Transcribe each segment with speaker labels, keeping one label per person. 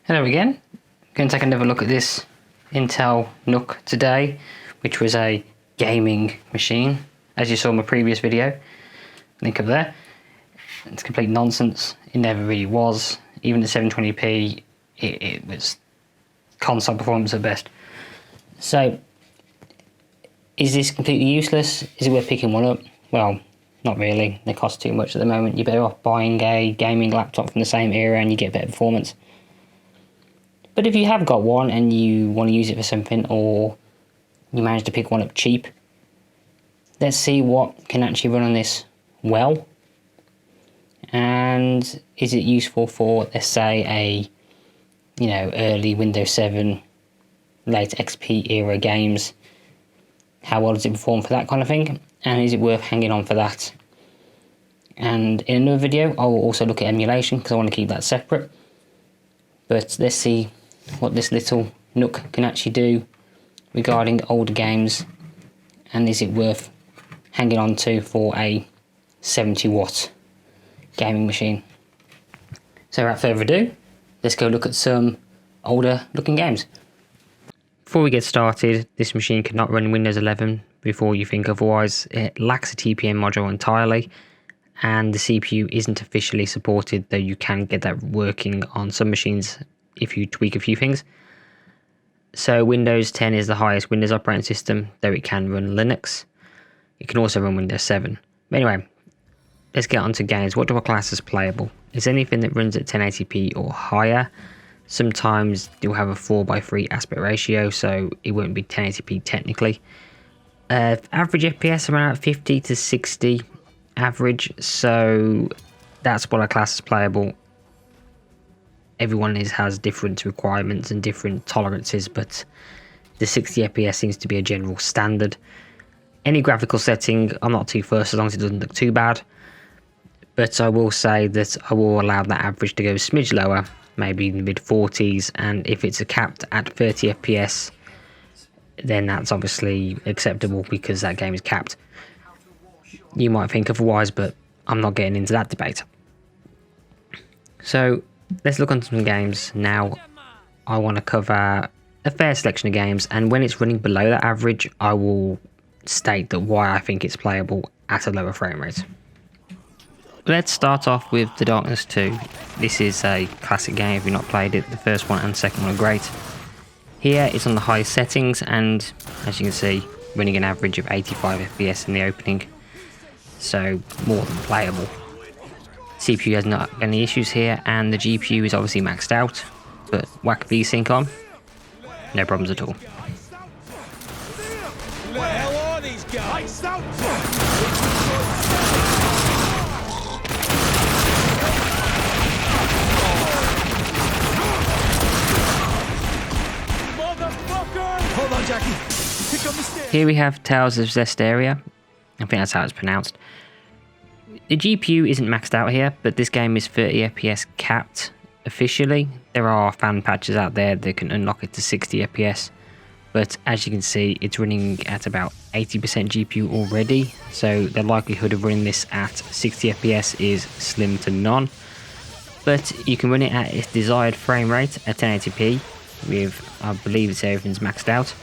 Speaker 1: Hello again. Going to take another look at this Intel NUC today, which was a gaming machine. As you saw in my previous video, link up there. It's complete nonsense. It never really was. Even at 720p, it was console performance at best. So, is this completely useless? Is it worth picking one up? Well, not really. They cost too much at the moment. You're better off buying a gaming laptop from the same era and you get better performance. But if you have got one and you want to use it for something, or you manage to pick one up cheap, let's see what can actually run on this well. And is it useful for, let's say, a early Windows 7, late XP era games? How well does it perform for that kind of thing? And is it worth hanging on for that? And in another video, I will also look at emulation because I want to keep that separate. But let's see what this little NUC can actually do regarding older games, and is it worth hanging on to for a 70-watt gaming machine. So without further ado, let's go look at some older looking games. Before we get started, this machine cannot run Windows 11 before you think otherwise. It lacks a TPM module entirely, and the CPU isn't officially supported, though you can get that working on some machines if you tweak a few things. So Windows 10 is the highest Windows operating system, though it can run Linux. It can also run Windows 7. But anyway, let's get on to games. What do I class as playable? It's anything that runs at 1080p or higher. Sometimes you'll have a 4:3 aspect ratio, so it won't be 1080p technically. Average FPS around 50 to 60 average, so that's what I class as playable. Everyone has different requirements and different tolerances, but the 60 FPS seems to be a general standard. Any graphical setting, I'm not too fussed as long as it doesn't look too bad. But I will say that I will allow that average to go a smidge lower, maybe in the mid-40s, and if it's capped at 30 FPS, then that's obviously acceptable because that game is capped. You might think otherwise, but I'm not getting into that debate. So let's look on some games now. I want to cover a fair selection of games, and when it's running below that average, I will state that why I think it's playable at a lower frame rate. Let's start off with The Darkness 2. This is a classic game if you've not played it. The first one and the second one are great. Here it's on the highest settings, and as you can see, running an average of 85 FPS in the opening, so more than playable. CPU has not any issues here, and the GPU is obviously maxed out, but whack VSync on, no problems at all.
Speaker 2: Where the hell are these guys? Motherfucker! Hold on, Jackie. Pick up the stairs.
Speaker 1: Here we have Tales of Zestiria. I think that's how it's pronounced. The GPU isn't maxed out here, but this game is 30 FPS capped officially. There are fan patches out there that can unlock it to 60 FPS, but as you can see, it's running at about 80% GPU already, so the likelihood of running this at 60 FPS is slim to none. But you can run it at its desired frame rate at 1080p with, I believe it's everything's maxed out.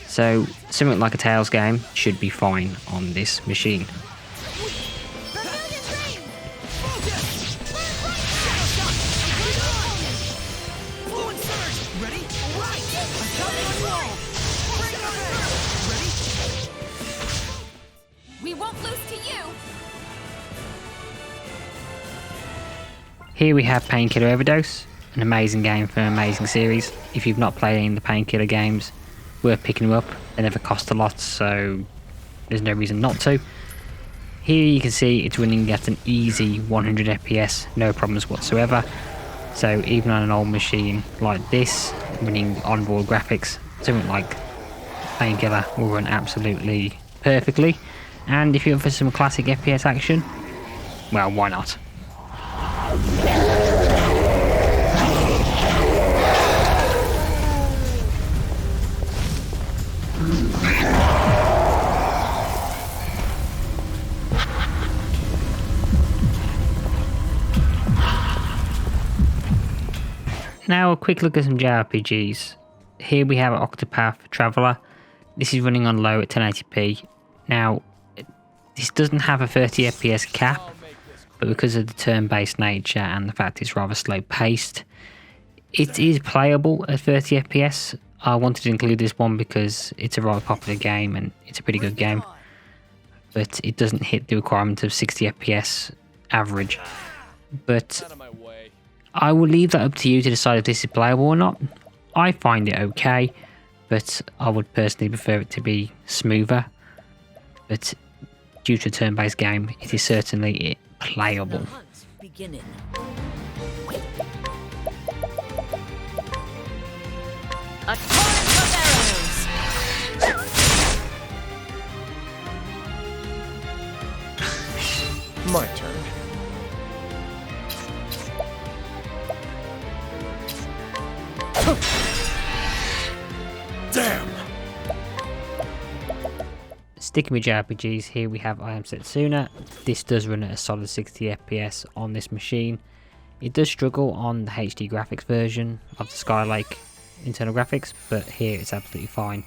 Speaker 1: So something like a Tales game should be fine on this machine.
Speaker 3: We won't lose to you.
Speaker 1: Here we have Painkiller Overdose, an amazing game from an amazing series. If you've not played any of the Painkiller games, worth picking them up. They never cost a lot, so there's no reason not to. Here you can see it's running at an easy 100 FPS, no problems whatsoever. So even on an old machine like this, running onboard graphics, something like Painkiller will run absolutely perfectly. And if you're for some classic FPS action, well, why not? Now a quick look at some JRPGs. Here we have Octopath Traveler. This is running on low at 1080p. Now, this doesn't have a 30 FPS cap, but because of the turn-based nature and the fact it's rather slow-paced, it is playable at 30 FPS. I wanted to include this one because it's a rather popular game and it's a pretty good game, but it doesn't hit the requirement of 60 FPS average. But I will leave that up to you to decide if this is playable or not. I find it okay, but I would personally prefer it to be smoother. But due to a turn-based game, it is certainly playable.
Speaker 3: A torrent of arrows!
Speaker 2: My turn. Damn!
Speaker 1: Sticking with JRPGs, here we have I Am Setsuna. This does run at a solid 60 FPS on this machine. It does struggle on the HD graphics version of the Skylake internal graphics, but here it's absolutely fine.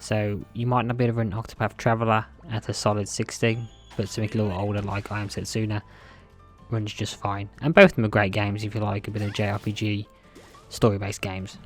Speaker 1: So you might not be able to run Octopath Traveler at a solid 60, but something a little older like I Am Setsuna runs just fine. And both of them are great games if you like a bit of JRPG story-based games.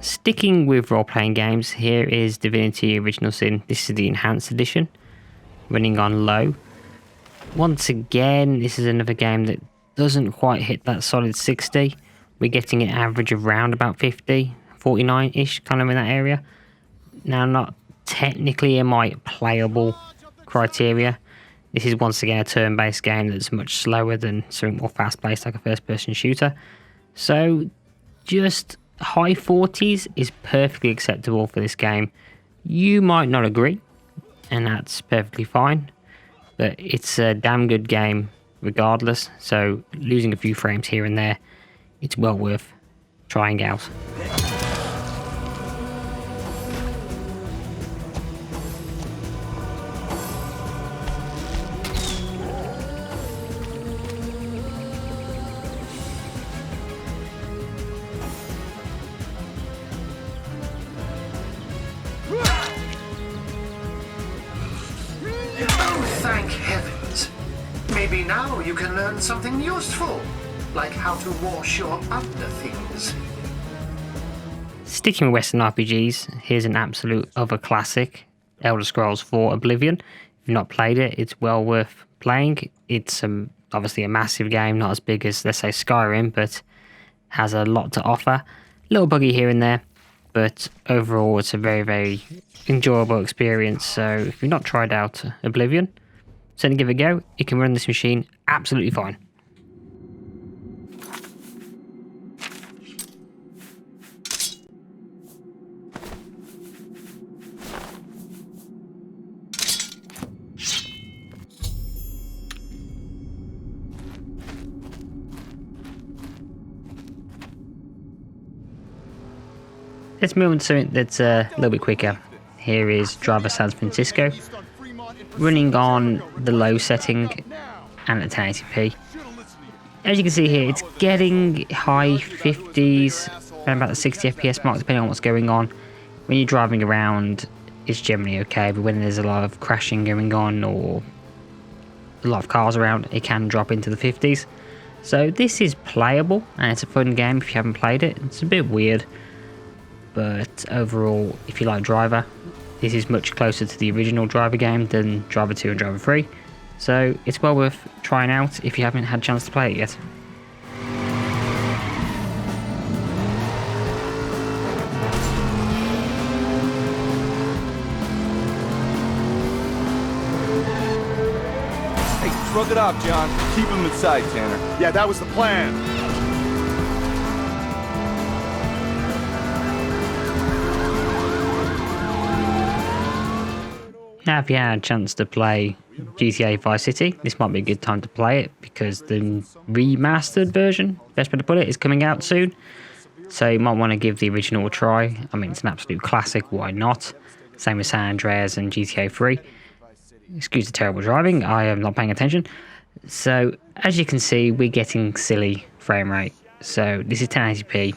Speaker 1: Sticking with role-playing games, here is Divinity Original Sin. This is the Enhanced Edition, running on low. Once again, this is another game that doesn't quite hit that solid 60. We're getting an average of around about 50, 49-ish, kind of in that area. Now, not technically in my playable criteria. This is once again a turn-based game that's much slower than something more fast-paced like a first-person shooter. So, just high 40s is perfectly acceptable for this game. You might not agree, and that's perfectly fine, but it's a damn good game regardless, so losing a few frames here and there, it's well worth trying out.
Speaker 4: Thank heavens. Maybe now you can learn something useful, like how to wash your underthings.
Speaker 1: Sticking with Western RPGs, here's an absolute other classic, Elder Scrolls 4 Oblivion. If you've not played it, it's well worth playing. It's obviously a massive game, not as big as, let's say, Skyrim, but has a lot to offer. A little buggy here and there, but overall it's a very, very enjoyable experience. So if you've not tried out Oblivion, certainly give it a go. You can run this machine absolutely fine. Let's move on to something that's a little bit quicker. Here is Driver San Francisco, running on the low setting and at 1080p. As you can see here, it's getting high 50s, around about the 60 FPS mark, depending on what's going on. When you're driving around, it's generally okay, but when there's a lot of crashing going on or a lot of cars around, it can drop into the 50s. So this is playable, and it's a fun game if you haven't played it. It's a bit weird, but overall, if you like Driver, this is much closer to the original Driver game than Driver 2 and Driver 3. So it's well worth trying out if you haven't had a chance to play it yet.
Speaker 2: Hey, shrug it off, John. Keep him in sight, Tanner. Yeah, that was the plan.
Speaker 1: Now, if you had a chance to play GTA Vice City, this might be a good time to play it because the remastered version, best way to put it, is coming out soon. So you might want to give the original a try. I mean, it's an absolute classic, why not? Same as San Andreas and GTA 3. Excuse the terrible driving, I am not paying attention. So, as you can see, we're getting silly frame rate. So, this is 1080p,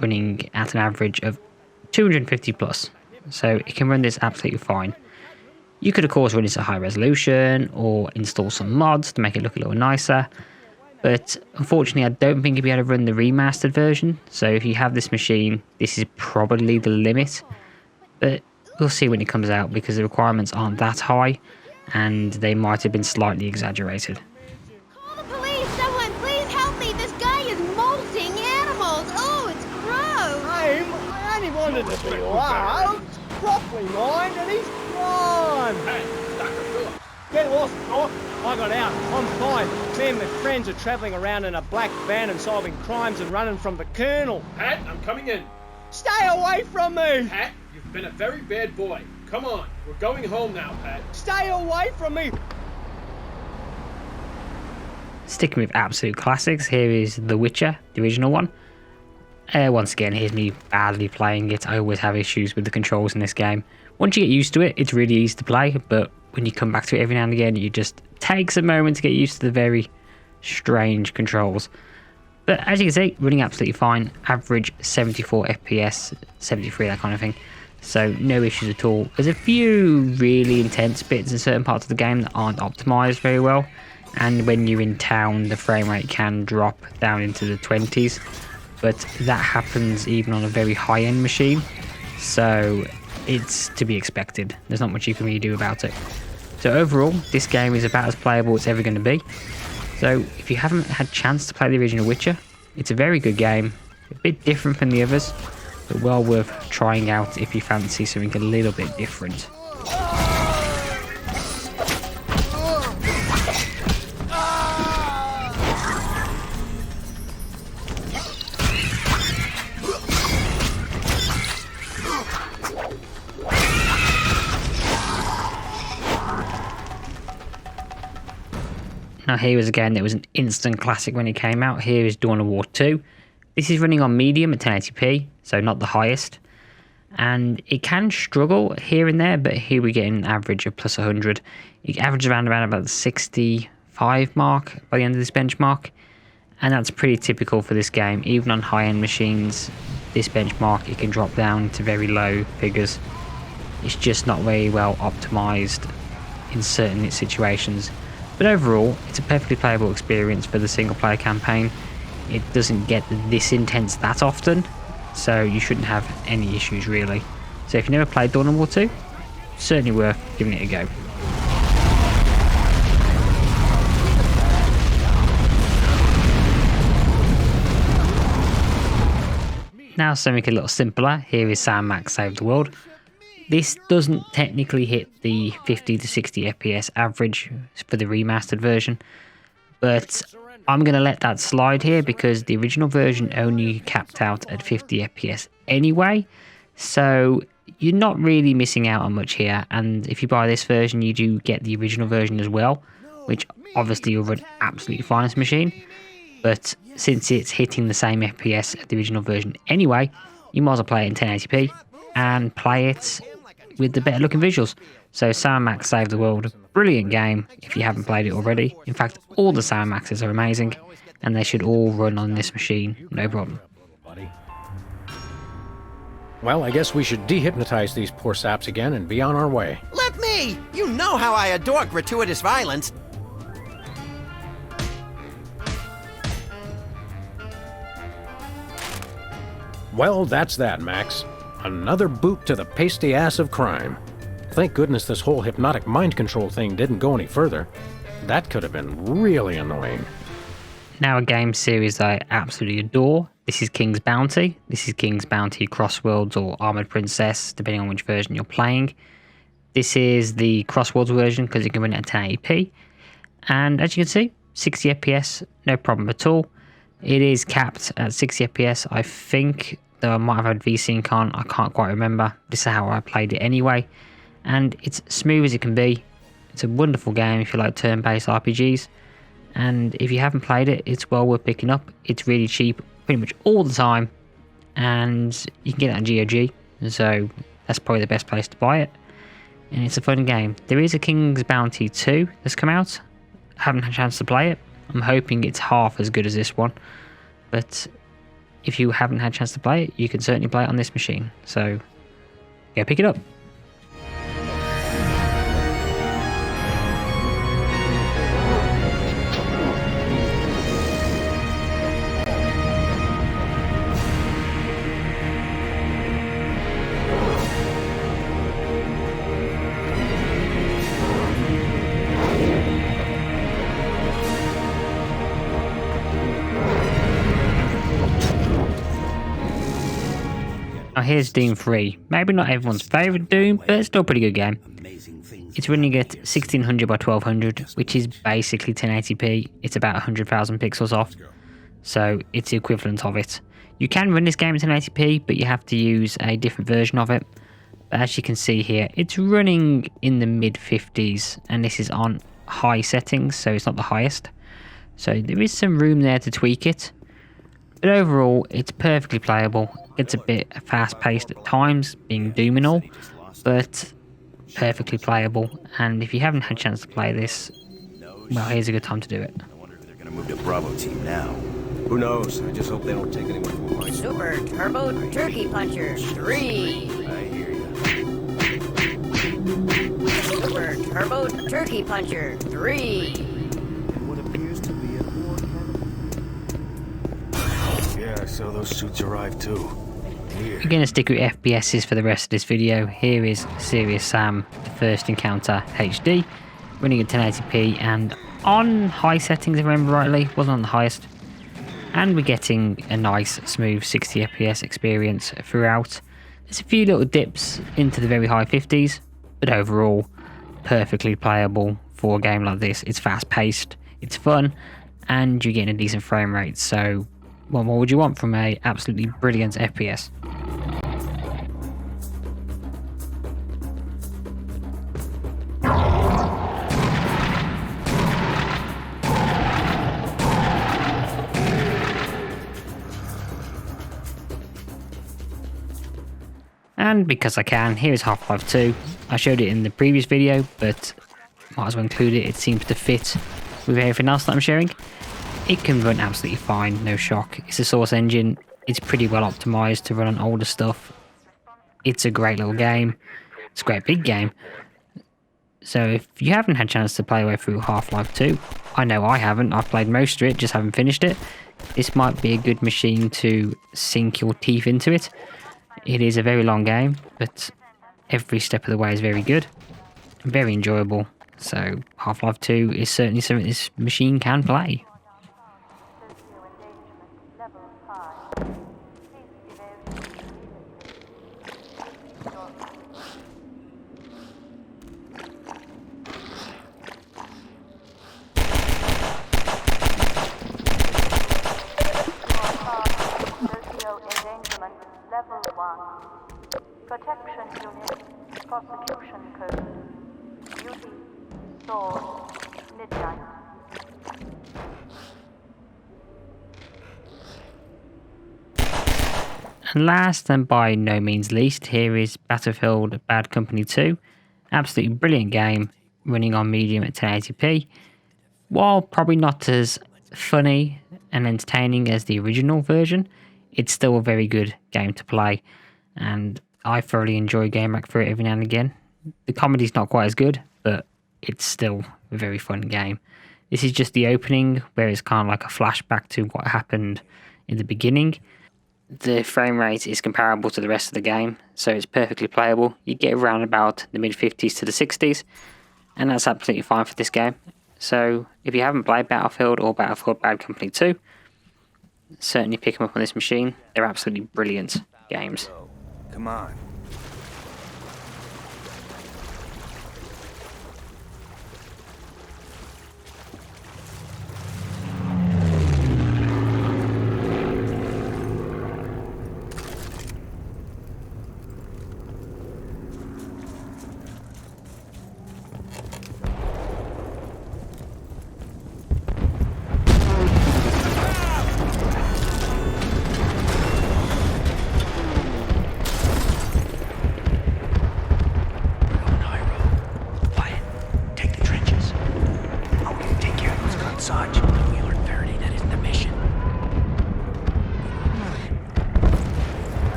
Speaker 1: running at an average of 250 plus. So, it can run this absolutely fine. You could, of course, run this at high resolution, or install some mods to make it look a little nicer. But, unfortunately, I don't think you'll be able to run the remastered version. So, if you have this machine, this is probably the limit. But, we'll see when it comes out, because the requirements aren't that high, and they might have been slightly exaggerated.
Speaker 3: Call the police! Someone, please help me! This guy is molting animals! Oh, it's gross!
Speaker 5: I only wanted to be loved, properly mined, and he's gone!
Speaker 6: Hey, Dr. Phillips.
Speaker 5: Get lost, Doc. I got out. I'm fine. Me and my friends are travelling around in a black van and solving crimes and running from the Colonel.
Speaker 6: Pat, I'm coming in.
Speaker 5: Stay away from me!
Speaker 6: Pat, you've been a very bad boy. Come on, we're going home now, Pat.
Speaker 5: Stay away from me!
Speaker 1: Sticking with absolute classics, here is The Witcher, the original one. Once again, here's me badly playing it. I always have issues with the controls in this game. Once you get used to it, it's really easy to play, but when you come back to it every now and again, it just takes a moment to get used to the very strange controls. But as you can see, running absolutely fine. Average 74 FPS, 73, that kind of thing. So no issues at all. There's a few really intense bits in certain parts of the game that aren't optimized very well. And when you're in town, the frame rate can drop down into the 20s. But that happens even on a very high-end machine. So it's to be expected. There's not much you can really do about it. So overall, this game is about as playable as it's ever going to be. So if you haven't had a chance to play the original Witcher, it's a very good game. A bit different from the others, but well worth trying out if you fancy something a little bit different. Now here is again, it was an instant classic when it came out. Here is Dawn of War 2. This is running on medium at 1080p, so not the highest. And it can struggle here and there, but here we get an average of plus 100. It averages around about the 65 mark by the end of this benchmark. And that's pretty typical for this game. Even on high-end machines, this benchmark, it can drop down to very low figures. It's just not very well optimized in certain situations. But overall, it's a perfectly playable experience for the single player campaign. It doesn't get this intense that often, so you shouldn't have any issues really. So if you never played Dawn of War 2, certainly worth giving it a go. Now something a little simpler, here is Sam Max Save the World. This doesn't technically hit the 50 to 60 FPS average for the remastered version, but I'm going to let that slide here because the original version only capped out at 50 FPS anyway, so you're not really missing out on much here. And if you buy this version, you do get the original version as well, which obviously will run absolutely fine on this machine, but since it's hitting the same FPS as the original version anyway, you might as well play it in 1080p and play it with the better looking visuals. So Sam Max Save the World, brilliant game if you haven't played it already. In fact, all the Sam Maxes are amazing and they should all run on this machine, no problem.
Speaker 7: Well, I guess we should dehypnotize these poor saps again and be on our way.
Speaker 8: Let me! You know how I adore gratuitous violence.
Speaker 7: Well, that's that, Max. Another boot to the pasty ass of crime. Thank goodness this whole hypnotic mind control thing didn't go any further. That could have been really annoying.
Speaker 1: Now a game series I absolutely adore. This is King's Bounty. This is King's Bounty Crossworlds or Armored Princess, depending on which version you're playing. This is the Crossworlds version because you can run it at 1080p. And as you can see, 60 FPS, no problem at all. It is capped at 60 FPS, I think. Though I might have had VSync on, I can't quite remember. This is how I played it anyway. And it's smooth as it can be. It's a wonderful game if you like turn-based RPGs. And if you haven't played it, it's well worth picking up. It's really cheap, pretty much all the time. and you can get it on GOG, so that's probably the best place to buy it. And it's a fun game. There is a King's Bounty 2 that's come out. I haven't had a chance to play it. I'm hoping it's half as good as this one, but if you haven't had a chance to play it, you can certainly play it on this machine, so go pick it up. Now here's Doom 3. Maybe not everyone's favourite Doom, but it's still a pretty good game. It's running at 1600 by 1200, which is basically 1080p. It's about 100,000 pixels off, so it's the equivalent of it. You can run this game at 1080p, but you have to use a different version of it. But as you can see here, it's running in the mid 50s, and this is on high settings, so it's not the highest. So there is some room there to tweak it. But overall, it's perfectly playable. It's a bit fast-paced at times, being Doom and all, but perfectly playable. And if you haven't had a chance to play this, well, here's a good time to do it.
Speaker 9: I wonder if they're gonna move to Bravo team now. Who knows? I just hope they don't take anyone from my
Speaker 10: Super Turbo Turkey Puncher 3.
Speaker 9: I hear you.
Speaker 10: Super Turbo Turkey Puncher 3.
Speaker 9: What appears to be a war Yeah, so those suits arrived too. Weird.
Speaker 1: We're going to stick with FPSs for the rest of this video. Here is Serious Sam, the first encounter HD, running at 1080p and on high settings if I remember rightly, wasn't on the highest. And we're getting a nice smooth 60 FPS experience throughout. There's a few little dips into the very high 50s, but overall perfectly playable for a game like this. It's fast paced, it's fun, and you're getting a decent frame rate, so what more would you want from a absolutely brilliant FPS? And because I can, here is Half-Life 2. I showed it in the previous video, but might as well include it. It seems to fit with everything else that I'm sharing. It can run absolutely fine, no shock. It's a Source engine. It's pretty well optimized to run on older stuff. It's a great little game. It's a great big game. So if you haven't had a chance to play your way through Half-Life 2, I know I haven't. I've played most of it, just haven't finished it. This might be a good machine to sink your teeth into it. It is a very long game, but every step of the way is very good. Very enjoyable. So Half-Life 2 is certainly something this machine can play.
Speaker 11: Level 1. Protection Unit, Prosecution Code. Duty, Sword, Midnight.
Speaker 1: And last and by no means least, here is Battlefield Bad Company 2. Absolutely brilliant game, running on medium at 1080p. While probably not as funny and entertaining as the original version, it's still a very good game to play, and I thoroughly enjoy going back through it every now and again. The comedy's not quite as good, but it's still a very fun game. This is just the opening, where it's kind of like a flashback to what happened in the beginning. The frame rate is comparable to the rest of the game, so it's perfectly playable. You get around about the mid-50s to the 60s, and that's absolutely fine for this game. So if you haven't played Battlefield or Battlefield Bad Company 2, certainly pick them up on this machine. They're absolutely brilliant games.
Speaker 9: Come on.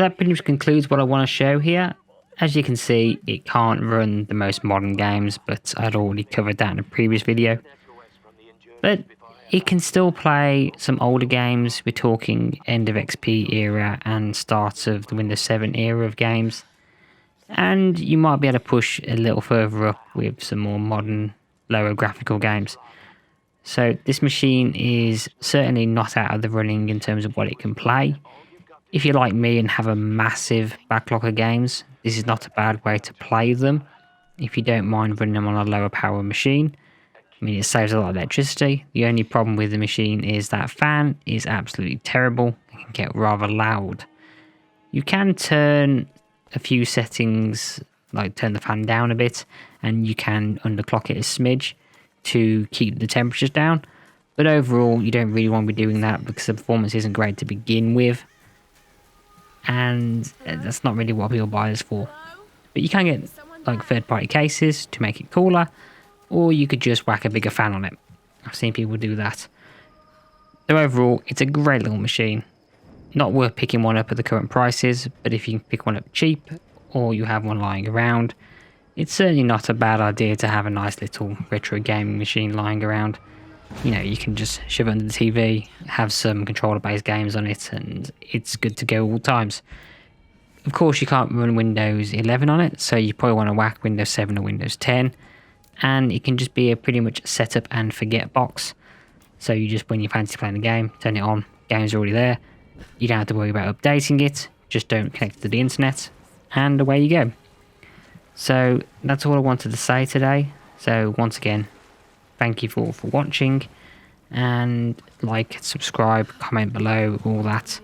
Speaker 1: that pretty much concludes what I want to show here. As you can see, it can't run the most modern games, but I'd already covered that in a previous video. But it can still play some older games. We're talking end of XP era and start of the Windows 7 era of games. And you might be able to push a little further up with some more modern, lower graphical games. So this machine is certainly not out of the running in terms of what it can play. If you're like me and have a massive backlog of games, this is not a bad way to play them. If you don't mind running them on a lower power machine, I mean, it saves a lot of electricity. The only problem with the machine is that fan is absolutely terrible. It can get rather loud. You can turn a few settings, like turn the fan down a bit, and you can underclock it a smidge to keep the temperatures down. But overall, you don't really want to be doing that because the performance isn't great to begin with. And that's not really what people buy this for. But you can get like third-party cases to make it cooler, or you could just whack a bigger fan on it. I've seen people do that. So overall, it's a great little machine. Not worth picking one up at the current prices, but if you can pick one up cheap, or you have one lying around, it's certainly not a bad idea to have a nice little retro gaming machine lying around. You know, you can just shove it under the TV, have some controller-based games on it, and it's good to go all times. Of course, you can't run Windows 11 on it, so you probably want to whack Windows 7 or Windows 10, and it can just be a pretty much set up and forget box. So you just, when you fancy playing a game, turn it on, game's already there. You don't have to worry about updating it, just don't connect to the internet, and away you go. So that's all I wanted to say today. So once again, thank you for watching, and like, subscribe, comment below, all that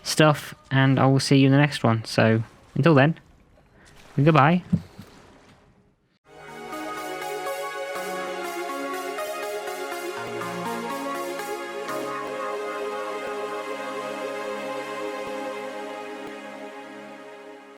Speaker 1: stuff, and I will see you in the next one. So until then, goodbye.